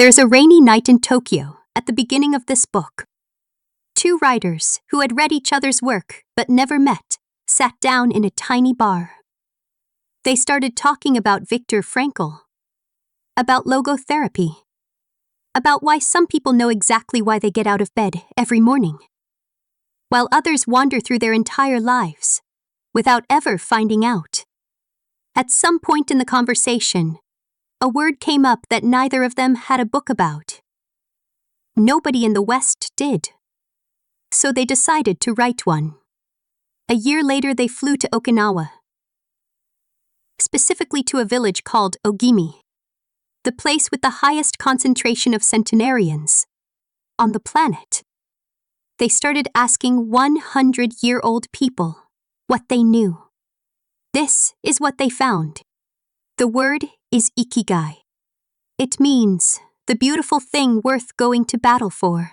There's a rainy night in Tokyo at the beginning of this book. Two writers who had read each other's work but never met sat down in a tiny bar. They started talking about Viktor Frankl, about logotherapy, about why some people know exactly why they get out of bed every morning, while others wander through their entire lives without ever finding out. At some point in the conversation, a word came up that neither of them had a book about. Nobody in the West did. So they decided to write one. A year later, they flew to Okinawa, specifically to a village called Ogimi, the place with the highest concentration of centenarians on the planet. They started asking 100-year-old people what they knew. This is what they found. The word is Ikigai. It means the beautiful thing worth going to battle for.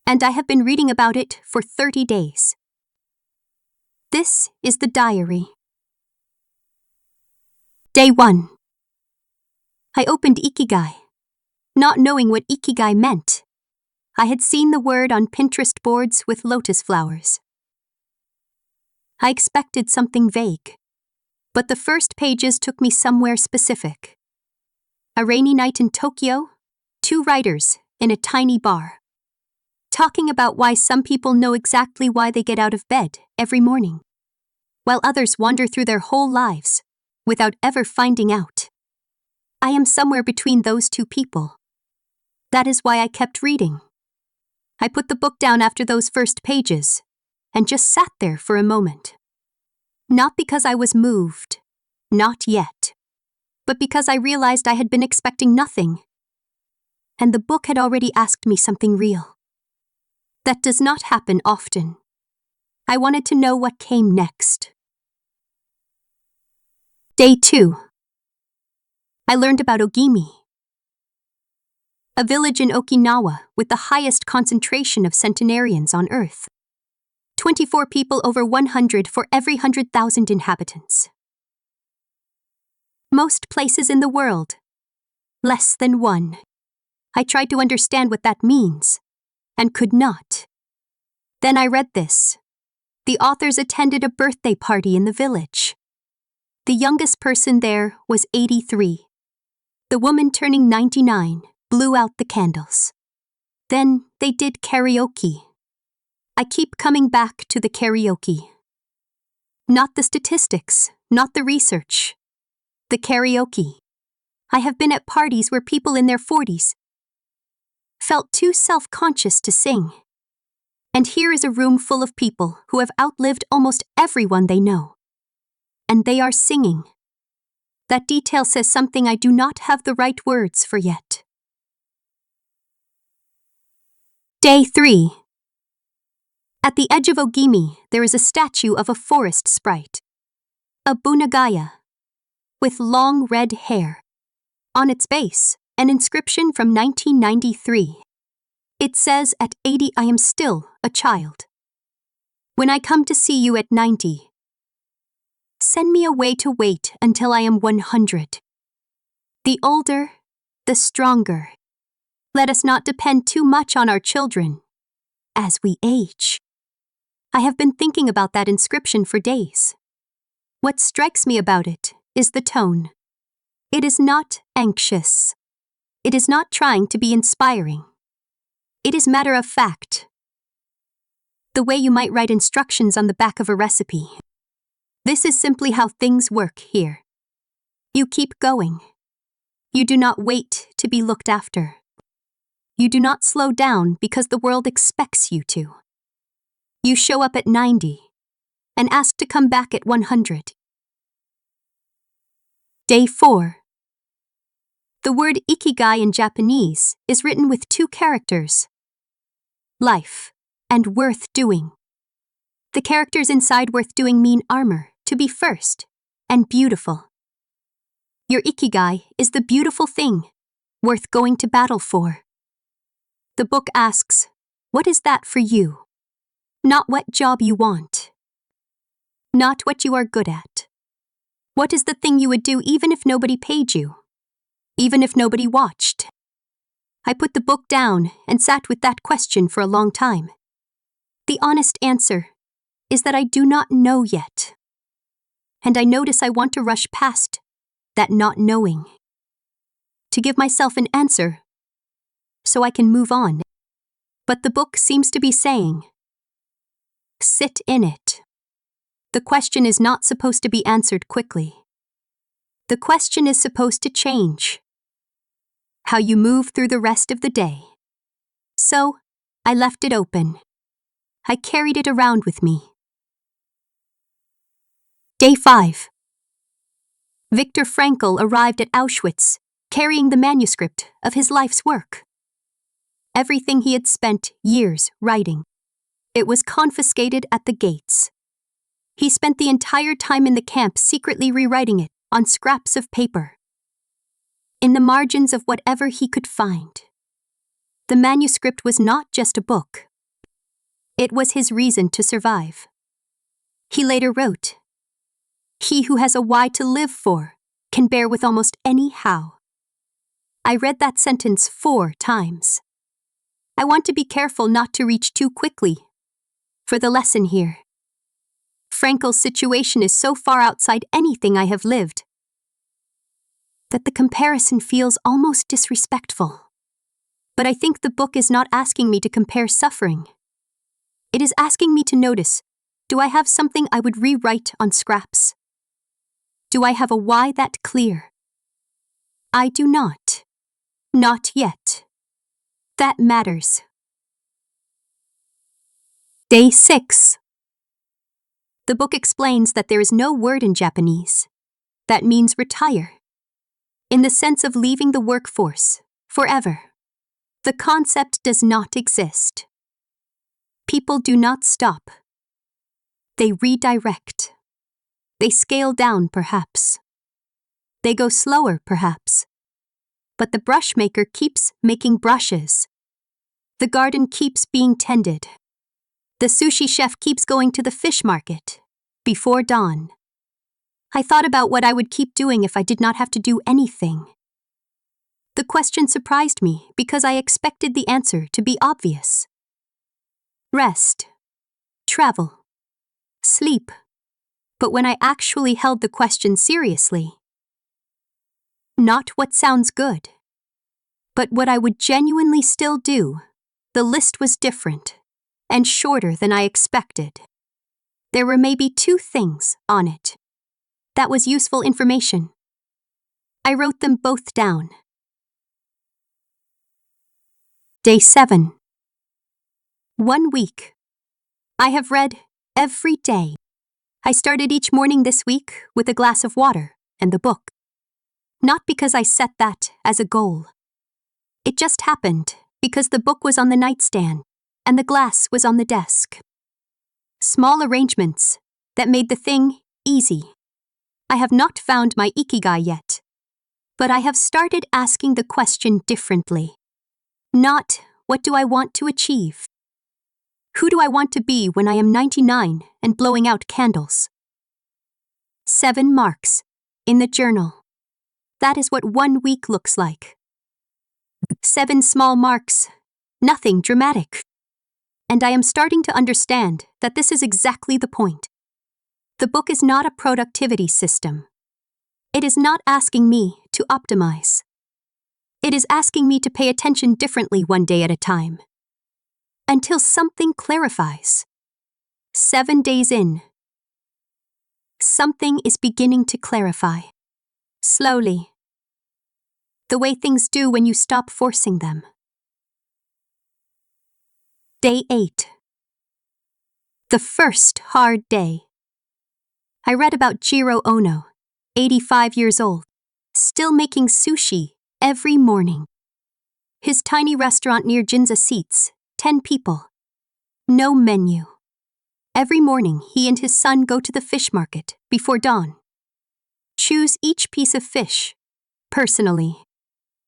And I have been reading about it for 30 days. This is the diary. Day 1. I opened Ikigai, not knowing what Ikigai meant. I had seen the word on Pinterest boards with lotus flowers. I expected something vague, but the first pages took me somewhere specific. A rainy night in Tokyo, two writers in a tiny bar, talking about why some people know exactly why they get out of bed every morning, while others wander through their whole lives without ever finding out. I am somewhere between those two people. That is why I kept reading. I put the book down after those first pages and just sat there for a moment. Not because I was moved, not yet, but because I realized I had been expecting nothing. And the book had already asked me something real. That does not happen often. I wanted to know what came next. Day 2. I learned about Ogimi, a village in Okinawa with the highest concentration of centenarians on Earth. 24 people over 100 for every 100,000 inhabitants. Most places in the world, less than one. I tried to understand what that means, and could not. Then I read this. The authors attended a birthday party in the village. The youngest person there was 83. The woman turning 99 blew out the candles. Then they did karaoke. I keep coming back to the karaoke. Not the statistics, not the research. The karaoke. I have been at parties where people in their 40s felt too self-conscious to sing. And here is a room full of people who have outlived almost everyone they know. And they are singing. That detail says something I do not have the right words for yet. Day 3. At the edge of Ogimi, there is a statue of a forest sprite, a bunagaya, with long red hair. On its base, an inscription from 1993. It says, "At 80 I am still a child. When I come to see you at 90, send me away to wait until I am 100. The older, the stronger. Let us not depend too much on our children as we age." I have been thinking about that inscription for days. What strikes me about it is the tone. It is not anxious. It is not trying to be inspiring. It is matter of fact. The way you might write instructions on the back of a recipe. This is simply how things work here. You keep going. You do not wait to be looked after. You do not slow down because the world expects you to. You show up at 90 and ask to come back at 100. Day 4. The word Ikigai in Japanese is written with two characters, life and worth doing. The characters inside worth doing mean armor, to be first, and beautiful. Your Ikigai is the beautiful thing, worth going to battle for. The book asks, what is that for you? Not what job you want. Not what you are good at. What is the thing you would do even if nobody paid you? Even if nobody watched? I put the book down and sat with that question for a long time. The honest answer is that I do not know yet. And I notice I want to rush past that not knowing, to give myself an answer so I can move on. But the book seems to be saying, sit in it. The question is not supposed to be answered quickly. The question is supposed to change how you move through the rest of the day. So, I left it open. I carried it around with me. Day 5. Viktor Frankl arrived at Auschwitz, carrying the manuscript of his life's work. Everything he had spent years writing. It was confiscated at the gates. He spent the entire time in the camp secretly rewriting it on scraps of paper, in the margins of whatever he could find. The manuscript was not just a book. It was his reason to survive. He later wrote, "He who has a why to live for can bear with almost any how." I read that sentence 4 times. I want to be careful not to reach too quickly for the lesson here. Frankl's situation is so far outside anything I have lived that the comparison feels almost disrespectful. But I think the book is not asking me to compare suffering. It is asking me to notice, do I have something I would rewrite on scraps? Do I have a why that clear? I do not. Not yet. That matters. Day 6. The book explains that there is no word in Japanese that means retire, in the sense of leaving the workforce forever. The concept does not exist. People do not stop. They redirect. They scale down, perhaps. They go slower, perhaps. But the brush maker keeps making brushes. The garden keeps being tended. The sushi chef keeps going to the fish market before dawn. I thought about what I would keep doing if I did not have to do anything. The question surprised me because I expected the answer to be obvious. Rest, travel, sleep. But when I actually held the question seriously, not what sounds good, but what I would genuinely still do, the list was different and shorter than I expected. There were maybe 2 things on it. That was useful information. I wrote them both down. Day 7. 1 week. I have read every day. I started each morning this week with a glass of water and the book. Not because I set that as a goal. It just happened because the book was on the nightstand and the glass was on the desk. Small arrangements that made the thing easy. I have not found my Ikigai yet, but I have started asking the question differently. Not, what do I want to achieve? Who do I want to be when I am 99 and blowing out candles? 7 marks in the journal. That is what 1 week looks like. 7 small marks, nothing dramatic. And I am starting to understand that this is exactly the point. The book is not a productivity system. It is not asking me to optimize. It is asking me to pay attention differently one day at a time. Until something clarifies. 7 days in. Something is beginning to clarify. Slowly. The way things do when you stop forcing them. Day 8. The first hard day. I read about Jiro Ono, 85 years old, still making sushi every morning. His tiny restaurant near Ginza seats 10 people. No menu. Every morning, he and his son go to the fish market before dawn. Choose each piece of fish, personally.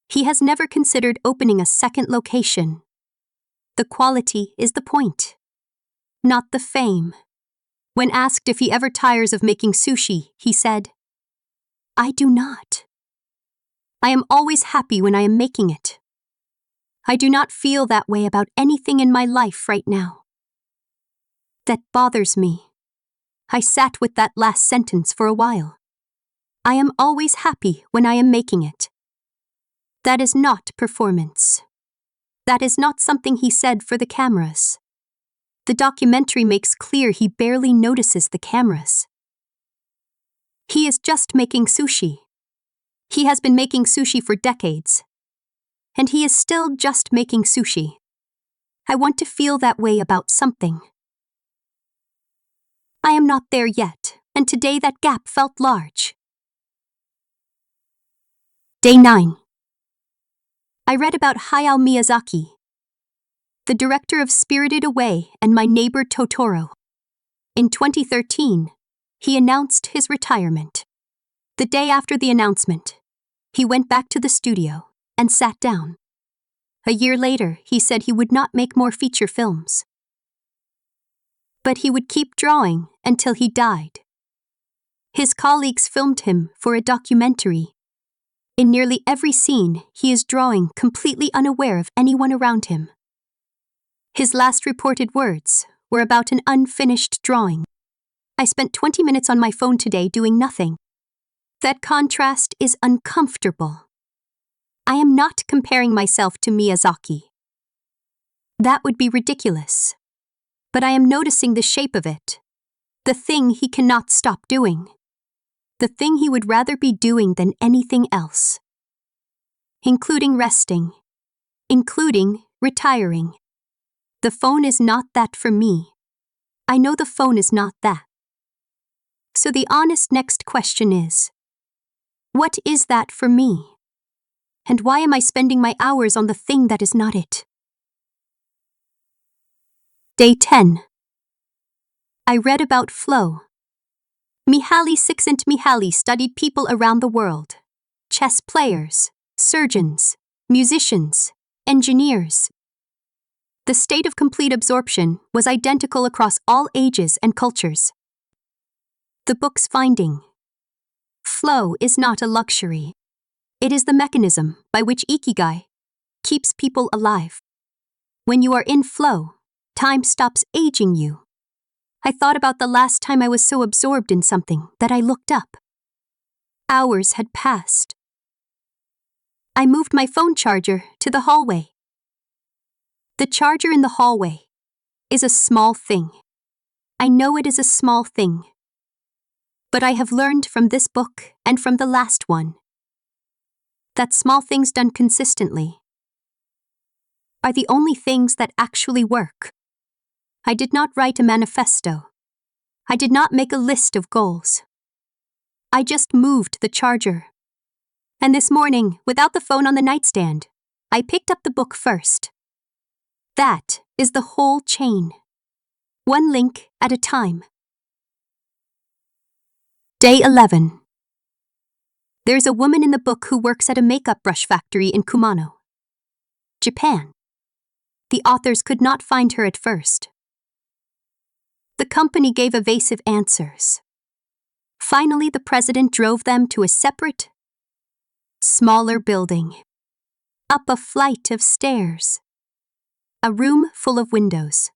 He has never considered opening a second location. The quality is the point, not the fame. When asked if he ever tires of making sushi, he said, "I do not. I am always happy when I am making it." I do not feel that way about anything in my life right now. That bothers me. I sat with that last sentence for a while. I am always happy when I am making it. That is not performance. That is not something he said for the cameras. The documentary makes clear he barely notices the cameras. He is just making sushi. He has been making sushi for decades. And he is still just making sushi. I want to feel that way about something. I am not there yet, and today that gap felt large. Day 9. I read about Hayao Miyazaki, the director of Spirited Away and My Neighbor Totoro. In 2013, he announced his retirement. The day after the announcement, he went back to the studio and sat down. A year later, he said he would not make more feature films. But he would keep drawing until he died. His colleagues filmed him for a documentary. In nearly every scene, he is drawing completely unaware of anyone around him. His last reported words were about an unfinished drawing. I spent 20 minutes on my phone today doing nothing. That contrast is uncomfortable. I am not comparing myself to Miyazaki. That would be ridiculous. But I am noticing the shape of it. The thing he cannot stop doing. The thing he would rather be doing than anything else. Including resting. Including retiring. The phone is not that for me. I know the phone is not that. So the honest next question is, what is that for me? And why am I spending my hours on the thing that is not it? Day 10. I read about flow. Mihaly Csikszentmihalyi studied people around the world. Chess players, surgeons, musicians, engineers. The state of complete absorption was identical across all ages and cultures. The book's finding. Flow is not a luxury. It is the mechanism by which Ikigai keeps people alive. When you are in flow, time stops aging you. I thought about the last time I was so absorbed in something that I looked up. Hours had passed. I moved my phone charger to the hallway. The charger in the hallway is a small thing. I know it is a small thing. But I have learned from this book and from the last one that small things done consistently are the only things that actually work. I did not write a manifesto. I did not make a list of goals. I just moved the charger. And this morning, without the phone on the nightstand, I picked up the book first. That is the whole chain. One link at a time. Day 11. There's a woman in the book who works at a makeup brush factory in Kumano, Japan. The authors could not find her at first. The company gave evasive answers. Finally, the president drove them to a separate, smaller building. Up a flight of stairs. A room full of windows.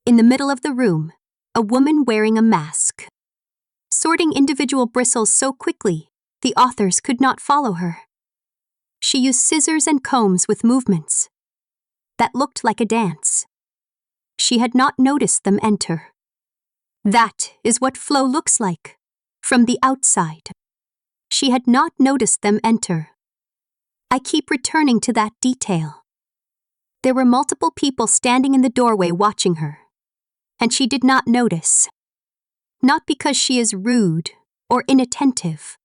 In the middle of the room, a woman wearing a mask. Sorting individual bristles so quickly, the authors could not follow her. She used scissors and combs with movements that looked like a dance. She had not noticed them enter. That is what flow looks like, from the outside. She had not noticed them enter. I keep returning to that detail. There were multiple people standing in the doorway watching her, and she did not notice. Not because she is rude or inattentive.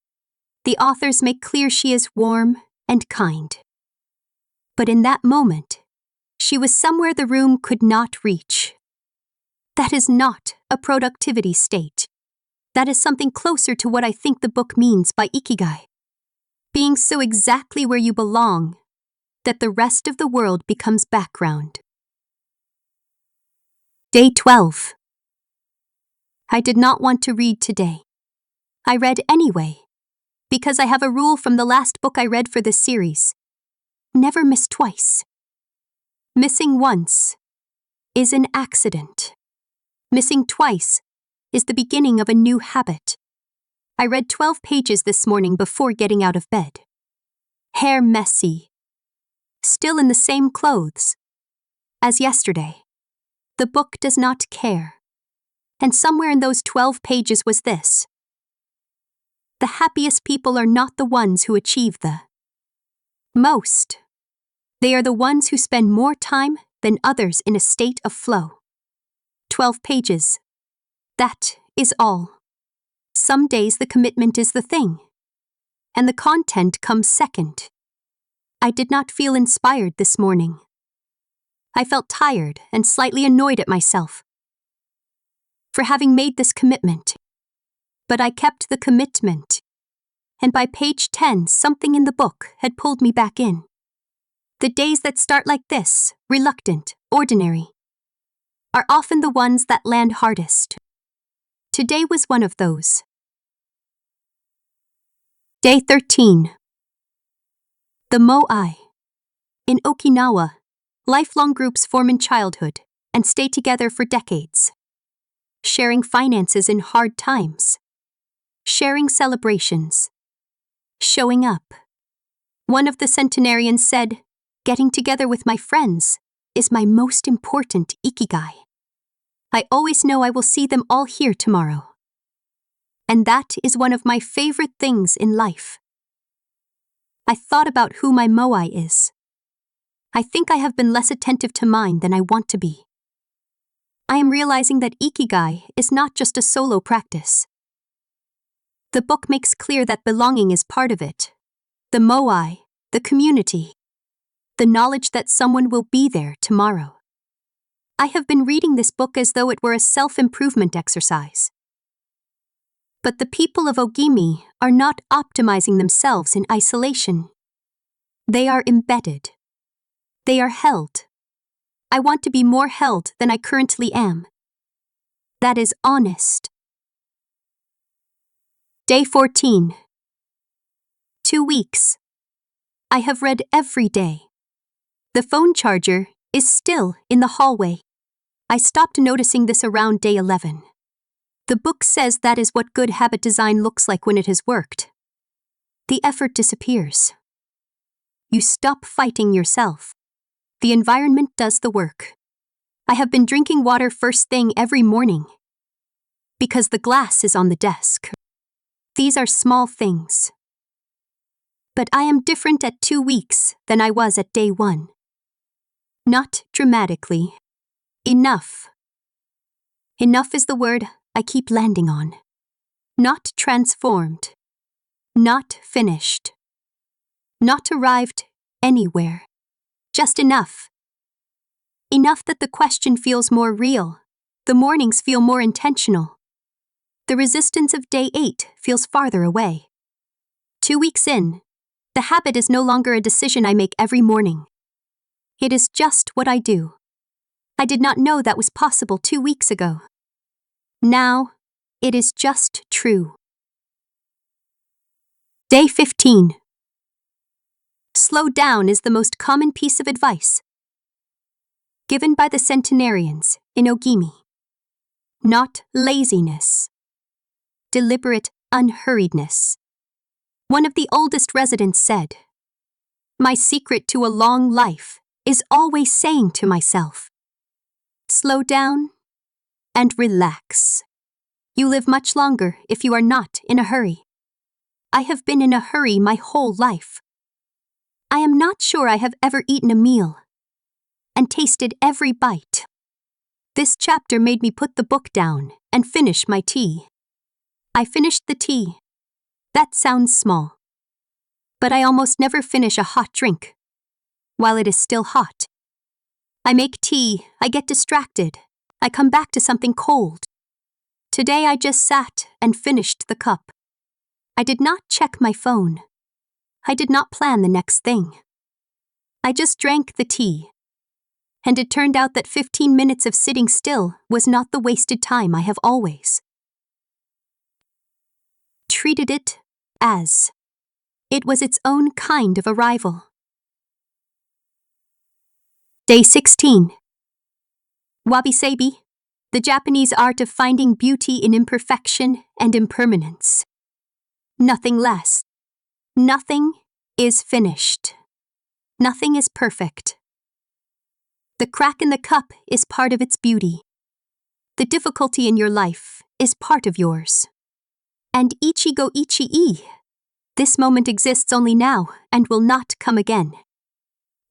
The authors make clear she is warm and kind. But in that moment, she was somewhere the room could not reach. That is not a productivity state. That is something closer to what I think the book means by Ikigai. Being so exactly where you belong that the rest of the world becomes background. Day 12. I did not want to read today. I read anyway, because I have a rule from the last book I read for this series. never miss twice. Missing once is an accident. Missing twice is the beginning of a new habit. I read 12 pages this morning before getting out of bed. Hair messy. Still in the same clothes as yesterday. The book does not care. And somewhere in those 12 pages was this. The happiest people are not the ones who achieve the most. They are the ones who spend more time than others in a state of flow. 12 pages. That is all. Some days the commitment is the thing, and the content comes second. I did not feel inspired this morning. I felt tired and slightly annoyed at myself for having made this commitment. But I kept the commitment, and by page 10 something in the book had pulled me back in. The days that start like this, reluctant, ordinary, are often the ones that land hardest. Today was one of those. Day 13. The Moai. In Okinawa, lifelong groups form in childhood and stay together for decades, sharing finances in hard times, sharing celebrations, showing up. One of the centenarians said, "Getting together with my friends is my most important Ikigai. I always know I will see them all here tomorrow." And that is one of my favorite things in life. I thought about who my Moai is. I think I have been less attentive to mine than I want to be. I am realizing that Ikigai is not just a solo practice. The book makes clear that belonging is part of it. The Moai, the community, the knowledge that someone will be there tomorrow. I have been reading this book as though it were a self-improvement exercise. But the people of Ogimi are not optimizing themselves in isolation. They are embedded. They are held. I want to be more held than I currently am. That is honest. Day 14. 2 weeks. I have read every day. The phone charger is still in the hallway. I stopped noticing this around day 11. The book says that is what good habit design looks like when it has worked. The effort disappears. You stop fighting yourself. The environment does the work. I have been drinking water first thing every morning because the glass is on the desk. These are small things. But I am different at 2 weeks than I was at day 1. Not dramatically. Enough. Enough is the word I keep landing on. Not transformed. Not finished. Not arrived anywhere. Just enough. Enough that the question feels more real. The mornings feel more intentional. The resistance of day 8 feels farther away. 2 weeks in, the habit is no longer a decision I make every morning. It is just what I do. I did not know that was possible 2 weeks ago. Now, it is just true. Day 15. Slow down is the most common piece of advice given by the centenarians in Ogimi. Not laziness. Deliberate unhurriedness. One of the oldest residents said, "My secret to a long life is always saying to myself, slow down and relax. You live much longer if you are not in a hurry." I have been in a hurry my whole life. I am not sure I have ever eaten a meal and tasted every bite. This chapter made me put the book down and finish my tea. I finished the tea. That sounds small. But I almost never finish a hot drink while it is still hot. I make tea, I get distracted, I come back to something cold. Today I just sat and finished the cup. I did not check my phone. I did not plan the next thing. I just drank the tea. And it turned out that 15 minutes of sitting still was not the wasted time I have always treated it as. It was its own kind of arrival. Day 16. Wabi-sabi, the Japanese art of finding beauty in imperfection and impermanence. Nothing less. Nothing is finished. Nothing is perfect. The crack in the cup is part of its beauty. The difficulty in your life is part of yours. And ichigo ichii. This moment exists only now and will not come again.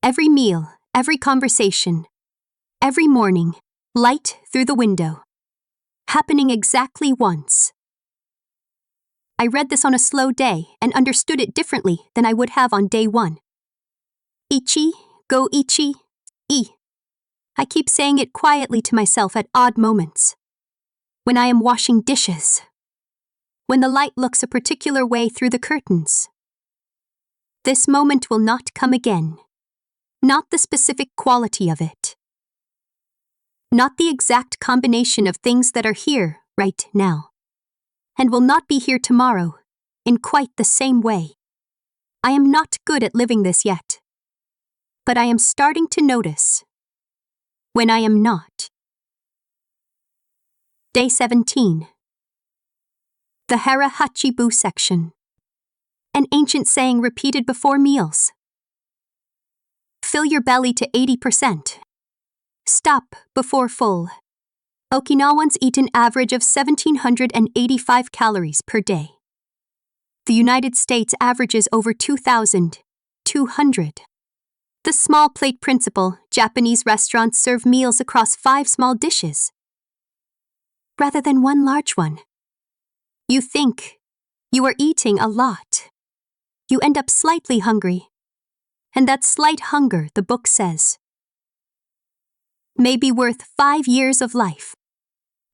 Every meal, every conversation, every morning, light through the window. Happening exactly once. I read this on a slow day and understood it differently than I would have on day 1. Ichi, go ichi, I. I keep saying it quietly to myself at odd moments. When I am washing dishes. When the light looks a particular way through the curtains. This moment will not come again. Not the specific quality of it. Not the exact combination of things that are here right now. And will not be here tomorrow, in quite the same way. I am not good at living this yet. But I am starting to notice when I am not. Day 17. The Harahachibu section. An ancient saying repeated before meals. Fill your belly to 80%. Stop before full. Okinawans eat an average of 1,785 calories per day. The United States averages over 2,200. The small plate principle, Japanese restaurants serve meals across 5 small dishes, rather than 1 large one. You think you are eating a lot. You end up slightly hungry. And that slight hunger, the book says, may be worth 5 years of life.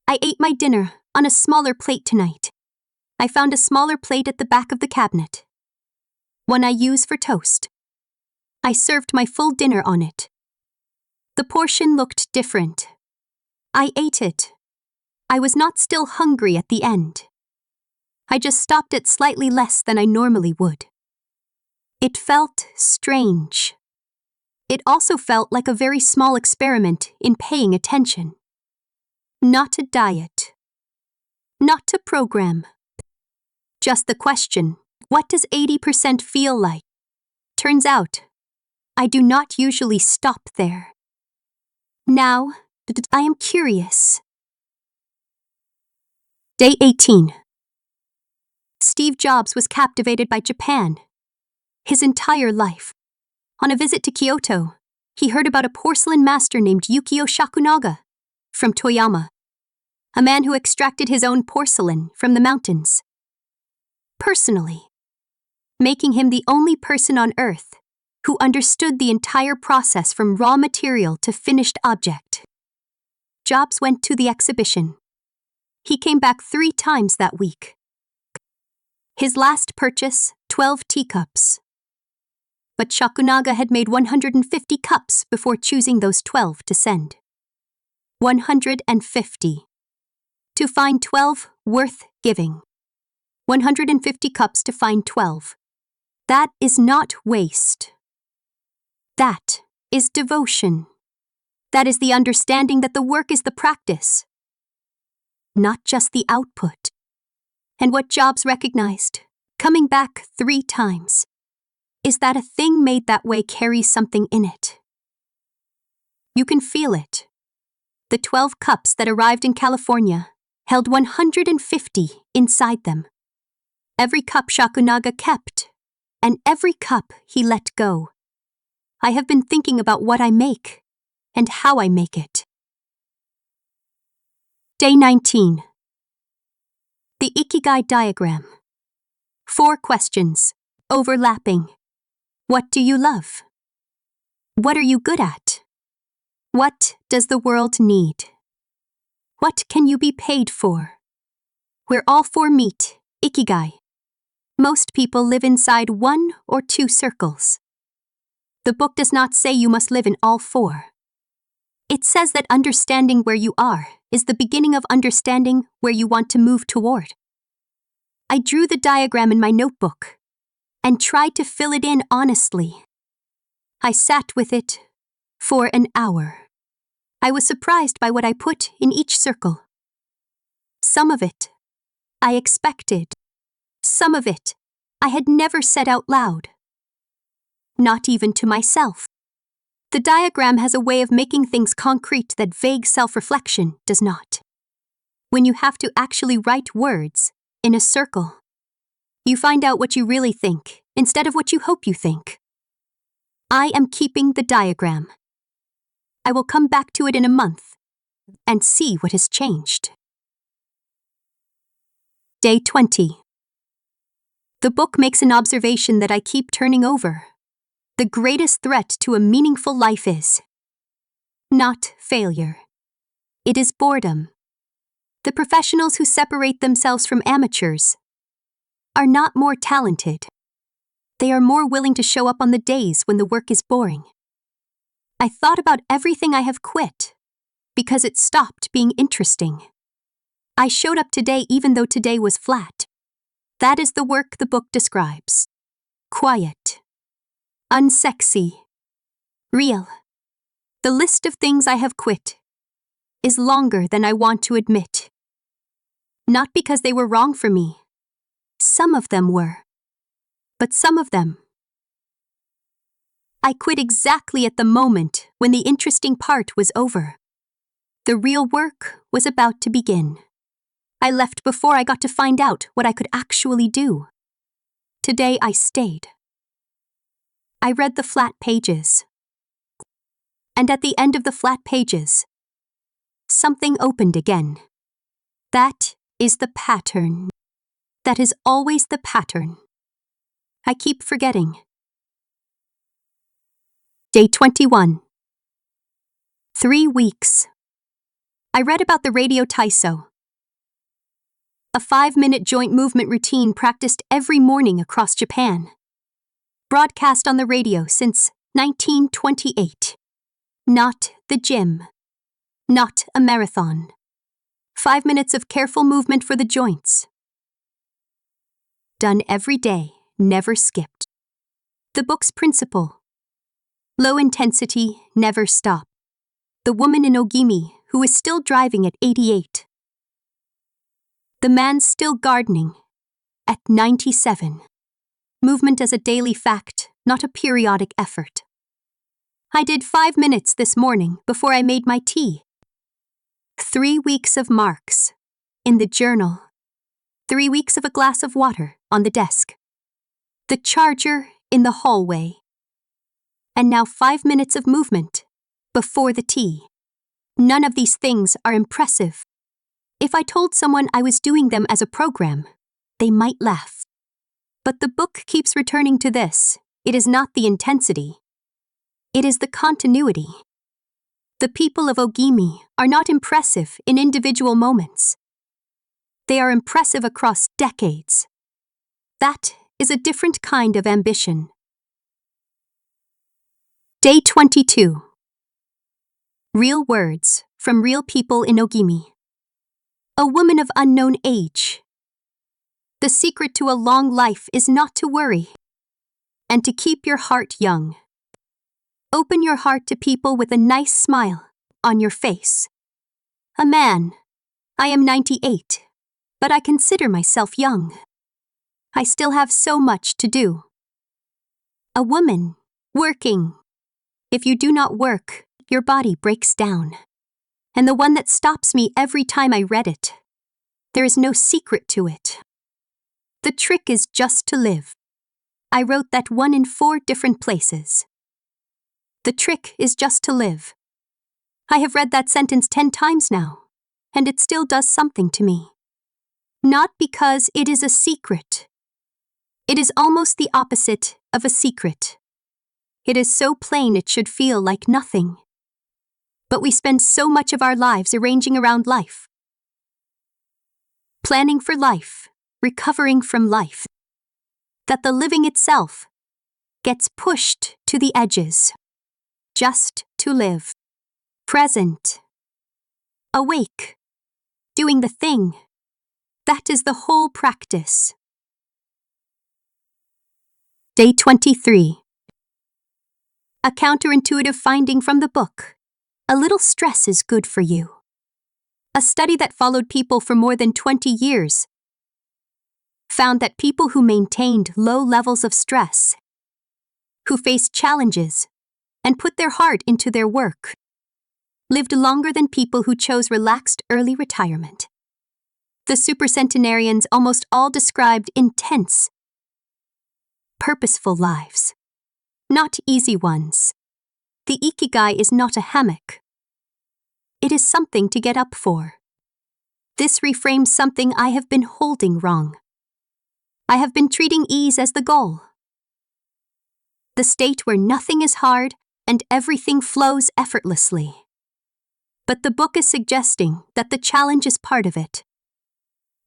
I ate my dinner on a smaller plate tonight. I found a smaller plate at the back of the cabinet. One I use for toast. I served my full dinner on it. The portion looked different. I ate it. I was not still hungry at the end. I just stopped at slightly less than I normally would. It felt strange. It also felt like a very small experiment in paying attention. Not a diet. Not a program. Just the question, what does 80% feel like? Turns out, I do not usually stop there. Now, I am curious. Day 18. Steve Jobs was captivated by Japan. His entire life. On a visit to Kyoto, he heard about a porcelain master named Yukio Shakunaga from Toyama, a man who extracted his own porcelain from the mountains. Personally, making him the only person on Earth who understood the entire process from raw material to finished object. Jobs went to the exhibition. He came back 3 times that week. His last purchase, 12 teacups. But Shakunaga had made 150 cups before choosing those 12 to send. 150. To find 12 worth giving. 150 cups to find 12. That is not waste. That is devotion. That is the understanding that the work is the practice, not just the output. And what Jobs recognized, coming back 3 times, is that a thing made that way carries something in it. You can feel it. The 12 cups that arrived in California held 150 inside them. Every cup Shakunaga kept, and every cup he let go. I have been thinking about what I make, and how I make it. Day 19. The Ikigai Diagram. 4 questions, overlapping. What do you love? What are you good at? What does the world need? What can you be paid for? Where all 4 meet, Ikigai. Most people live inside 1 or 2 circles. The book does not say you must live in all 4. It says that understanding where you are is the beginning of understanding where you want to move toward. I drew the diagram in my notebook and tried to fill it in honestly. I sat with it For an hour. I was surprised by what I put in each circle. Some of it I expected. Some of it I had never said out loud. Not even to myself. The diagram has a way of making things concrete that vague self-reflection does not. When you have to actually write words in a circle, you find out what you really think instead of what you hope you think. I am keeping the diagram. I will come back to it in a month and see what has changed. Day 20. The book makes an observation that I keep turning over. The greatest threat to a meaningful life is not failure. It is boredom. The professionals who separate themselves from amateurs are not more talented. They are more willing to show up on the days when the work is boring. I thought about everything I have quit because it stopped being interesting. I showed up today even though today was flat. That is the work the book describes. Quiet. Unsexy. Real. The list of things I have quit is longer than I want to admit. Not because they were wrong for me. Some of them were. But some of them. I quit exactly at the moment when the interesting part was over. The real work was about to begin. I left before I got to find out what I could actually do. Today I stayed. I read the flat pages. And at the end of the flat pages, something opened again. That is the pattern. That is always the pattern. I keep forgetting. Day 21. 3 weeks. I read about the radio Taiso, a 5-minute joint movement routine practiced every morning across Japan. Broadcast on the radio since 1928. Not the gym. Not a marathon. 5 minutes of careful movement for the joints. Done every day, never skipped. The book's principle. Low intensity, never stop. The woman in Ogimi who is still driving at 88. The man still gardening at 97. Movement as a daily fact, not a periodic effort. I did 5 minutes this morning before I made my tea. 3 weeks of marks in the journal. 3 weeks of a glass of water on the desk. The charger in the hallway. And now 5 minutes of movement before the tea. None of these things are impressive. If I told someone I was doing them as a program, they might laugh. But the book keeps returning to this. It is not the intensity. It is the continuity. The people of Ogimi are not impressive in individual moments. They are impressive across decades. That is a different kind of ambition. Day 22. Real words from real people in Ogimi. A woman of unknown age. The secret to a long life is not to worry, and to keep your heart young. Open your heart to people with a nice smile on your face. A man. I am 98, but I consider myself young. I still have so much to do. A woman. Working. If you do not work, your body breaks down. And the one that stops me every time I read it. There is no secret to it. The trick is just to live. I wrote that one in 4 different places. The trick is just to live. I have read that sentence 10 times now, and it still does something to me. Not because it is a secret. It is almost the opposite of a secret. It is so plain it should feel like nothing. But we spend so much of our lives arranging around life. Planning for life, recovering from life. That the living itself gets pushed to the edges. Just to live. Present. Awake. Doing the thing. That is the whole practice. Day 23. A counterintuitive finding from the book. A little stress is good for you. A study that followed people for more than 20 years found that people who maintained low levels of stress, who faced challenges, and put their heart into their work, lived longer than people who chose relaxed early retirement. The supercentenarians almost all described intense, purposeful lives, not easy ones. The Ikigai is not a hammock. It is something to get up for. This reframes something I have been holding wrong. I have been treating ease as the goal. The state where nothing is hard and everything flows effortlessly. But the book is suggesting that the challenge is part of it.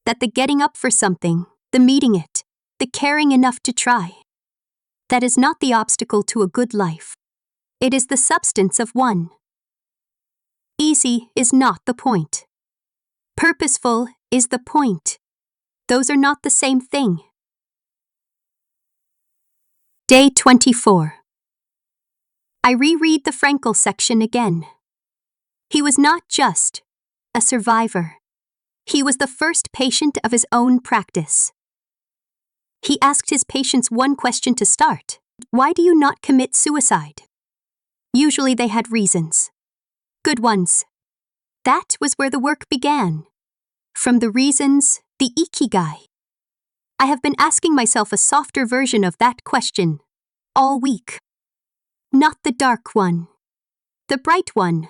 That the getting up for something, the meeting it, the caring enough to try, that is not the obstacle to a good life. It is the substance of one. Easy is not the point. Purposeful is the point. Those are not the same thing. Day 24. I reread the Frankl section again. He was not just a survivor. He was the first patient of his own practice. He asked his patients one question to start. Why do you not commit suicide? Usually they had reasons. Good ones. That was where the work began. From the reasons, the Ikigai. I have been asking myself a softer version of that question all week. Not the dark one. The bright one.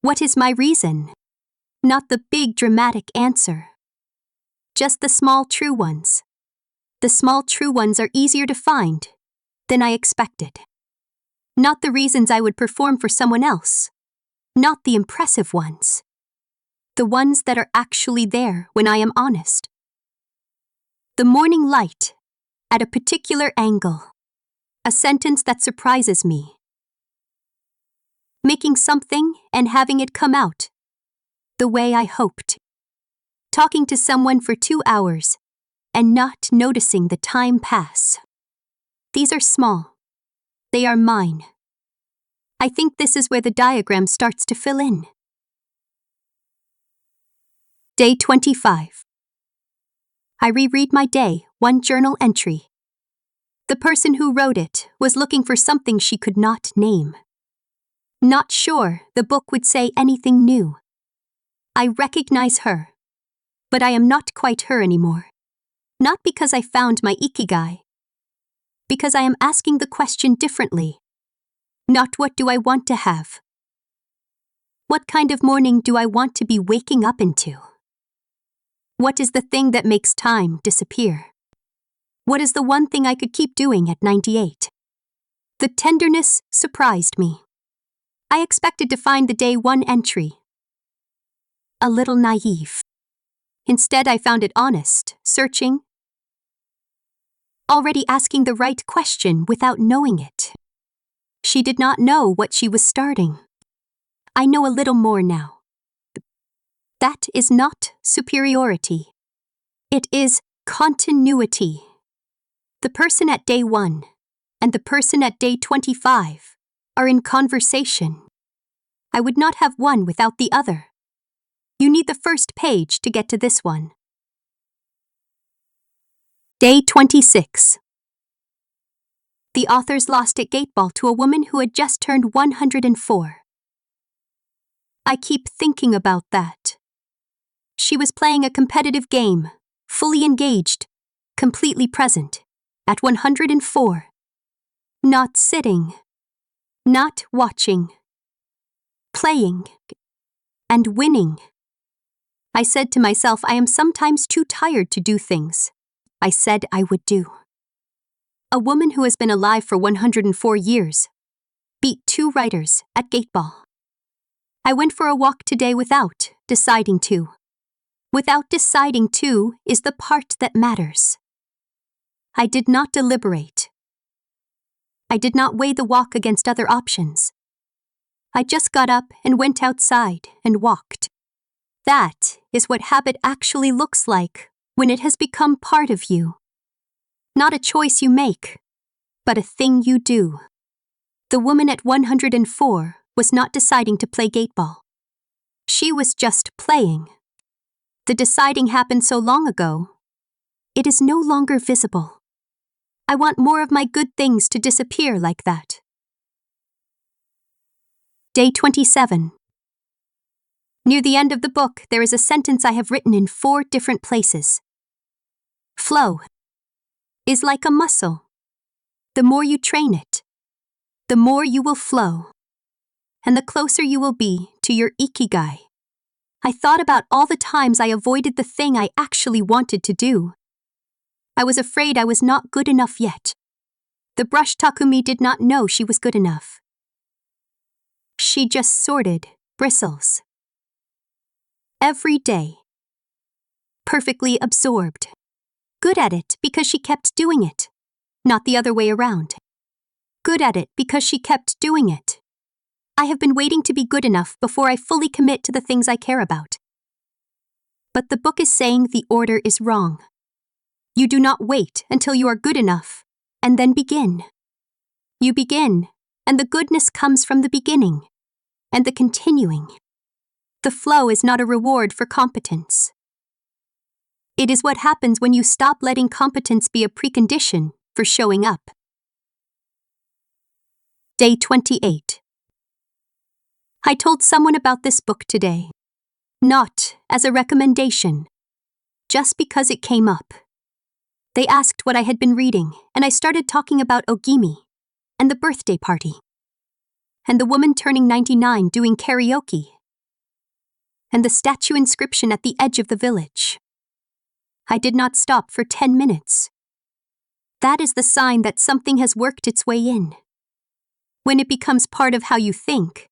What is my reason? Not the big dramatic answer. Just the small true ones. The small true ones are easier to find than I expected. Not the reasons I would perform for someone else. Not the impressive ones. The ones that are actually there when I am honest. The morning light, at a particular angle. A sentence that surprises me. Making something and having it come out the way I hoped. Talking to someone for 2 hours and not noticing the time pass. These are small. They are mine. I think this is where the diagram starts to fill in. Day 25. I reread my day, one journal entry. The person who wrote it was looking for something she could not name. Not sure the book would say anything new. I recognize her, but I am not quite her anymore. Not because I found my Ikigai, because I am asking the question differently. Not what do I want to have? What kind of morning do I want to be waking up into? What is the thing that makes time disappear? What is the one thing I could keep doing at 98? The tenderness surprised me. I expected to find the day one entry a little naive. Instead, I found it honest, searching, already asking the right question without knowing it. She did not know what she was starting. I know a little more now. That is not superiority. It is continuity. The person at day 1 and the person at day 25 are in conversation. I would not have one without the other. You need the first page to get to this one. Day 26. The authors lost at Gateball to a woman who had just turned 104. I keep thinking about that. She was playing a competitive game, fully engaged, completely present, at 104. Not sitting, not watching, playing, and winning. I said to myself, I am sometimes too tired to do things I said I would do. A woman who has been alive for 104 years beat 2 writers at Gateball. I went for a walk today without deciding to. Without deciding to is the part that matters. I did not deliberate. I did not weigh the walk against other options. I just got up and went outside and walked. That is what habit actually looks like when it has become part of you. Not a choice you make, but a thing you do. The woman at 104 was not deciding to play Gateball. She was just playing. The deciding happened so long ago. It is no longer visible. I want more of my good things to disappear like that. Day 27. Near the end of the book, there is a sentence I have written in 4 different places. Flow is like a muscle. The more you train it, the more you will flow, and the closer you will be to your Ikigai. I thought about all the times I avoided the thing I actually wanted to do. I was afraid I was not good enough yet. The Brush Takumi did not know she was good enough. She just sorted bristles. Every day. Perfectly absorbed. Good at it because she kept doing it, not the other way around. Good at it because she kept doing it. I have been waiting to be good enough before I fully commit to the things I care about. But the book is saying the order is wrong. You do not wait until you are good enough, and then begin. You begin, and the goodness comes from the beginning, and the continuing. The flow is not a reward for competence. It is what happens when you stop letting competence be a precondition for showing up. Day 28. I told someone about this book today. Not as a recommendation, just because it came up. They asked what I had been reading, and I started talking about Ogimi, and the birthday party, and the woman turning 99 doing karaoke, and the statue inscription at the edge of the village. I did not stop for 10 minutes. That is the sign that something has worked its way in. When it becomes part of how you think,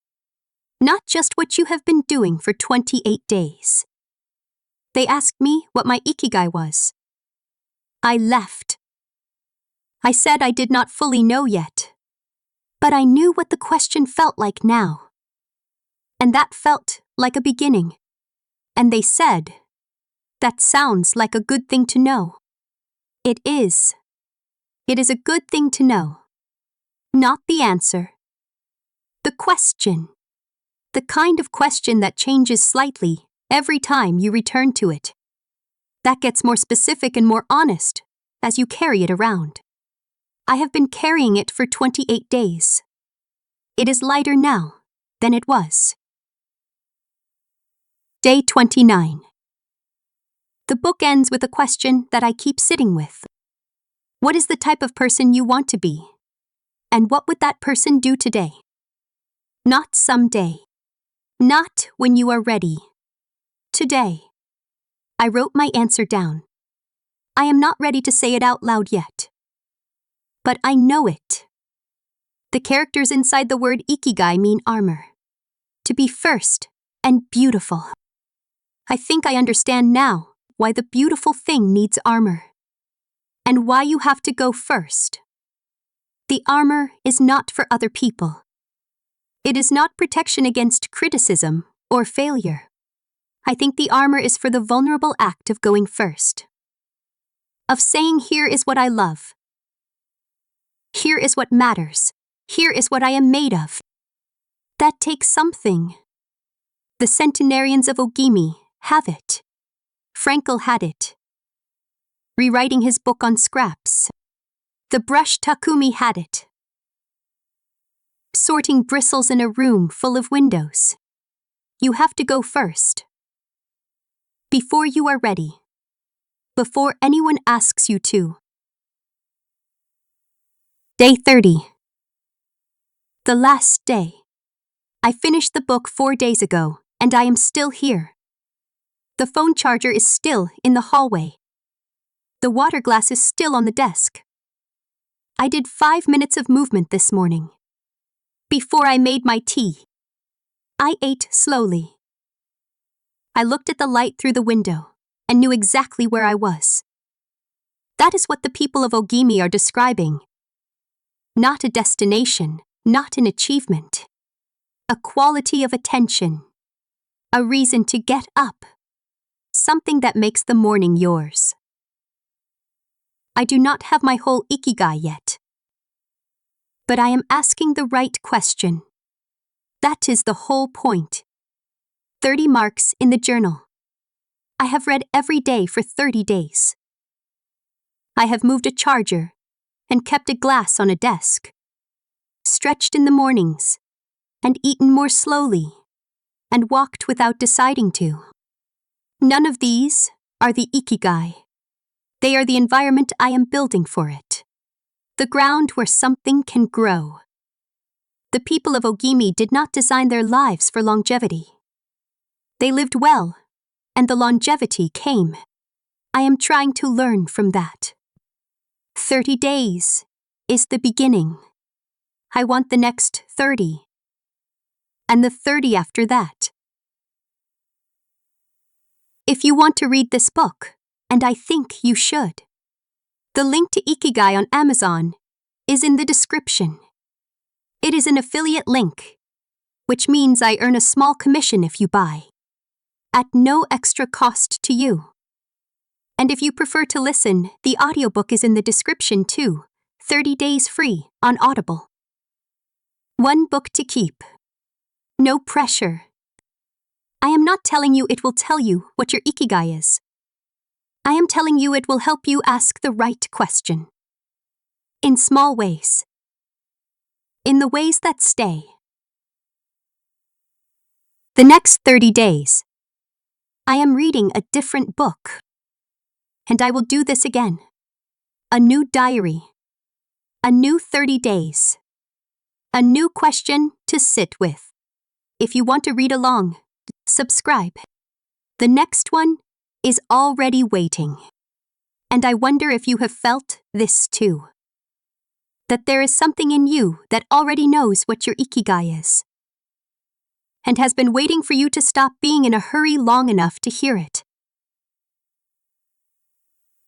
not just what you have been doing for 28 days. They asked me what my Ikigai was. I left. I said I did not fully know yet, but I knew what the question felt like now. And that felt like a beginning. And they said, that sounds like a good thing to know. It is. It is a good thing to know. Not the answer. The question. The kind of question that changes slightly every time you return to it. That gets more specific and more honest as you carry it around. I have been carrying it for 28 days. It is lighter now than it was. Day 29. The book ends with a question that I keep sitting with. What is the type of person you want to be? And what would that person do today? Not someday. Not when you are ready. Today. I wrote my answer down. I am not ready to say it out loud yet. But I know it. The characters inside the word Ikigai mean armor. To be first and beautiful. I think I understand now why the beautiful thing needs armor. And why you have to go first. The armor is not for other people. It is not protection against criticism or failure. I think the armor is for the vulnerable act of going first. Of saying, here is what I love. Here is what matters. Here is what I am made of. That takes something. The centenarians of Ogimi have it. Frankl had it. Rewriting his book on scraps. The Brush Takumi had it. Sorting bristles in a room full of windows. You have to go first. Before you are ready. Before anyone asks you to. Day 30. The last day. I finished the book 4 days ago, and I am still here. The phone charger is still in the hallway. The water glass is still on the desk. I did 5 minutes of movement this morning. Before I made my tea. I ate slowly. I looked at the light through the window and knew exactly where I was. That is what the people of Ogimi are describing. Not a destination, not an achievement. A quality of attention. A reason to get up. Something that makes the morning yours. I do not have my whole Ikigai yet. But I am asking the right question. That is the whole point. 30 marks in the journal. I have read every day for 30 days. I have moved a charger and kept a glass on a desk, stretched in the mornings, and eaten more slowly, and walked without deciding to. None of these are the Ikigai. They are the environment I am building for it. The ground where something can grow. The people of Ogimi did not design their lives for longevity. They lived well, and the longevity came. I am trying to learn from that. 30 days is the beginning. I want the next 30. And the 30 after that. If you want to read this book, and I think you should, the link to Ikigai on Amazon is in the description. It is an affiliate link, which means I earn a small commission if you buy, at no extra cost to you. And if you prefer to listen, the audiobook is in the description too, 30 days free on Audible. One book to keep. No pressure. I am not telling you it will tell you what your Ikigai is. I am telling you it will help you ask the right question. In small ways. In the ways that stay. The next 30 days, I am reading a different book. And I will do this again. A new diary. A new 30 days. A new question to sit with. If you want to read along, subscribe. The next one is already waiting. And I wonder if you have felt this too. That there is something in you that already knows what your Ikigai is. And has been waiting for you to stop being in a hurry long enough to hear it.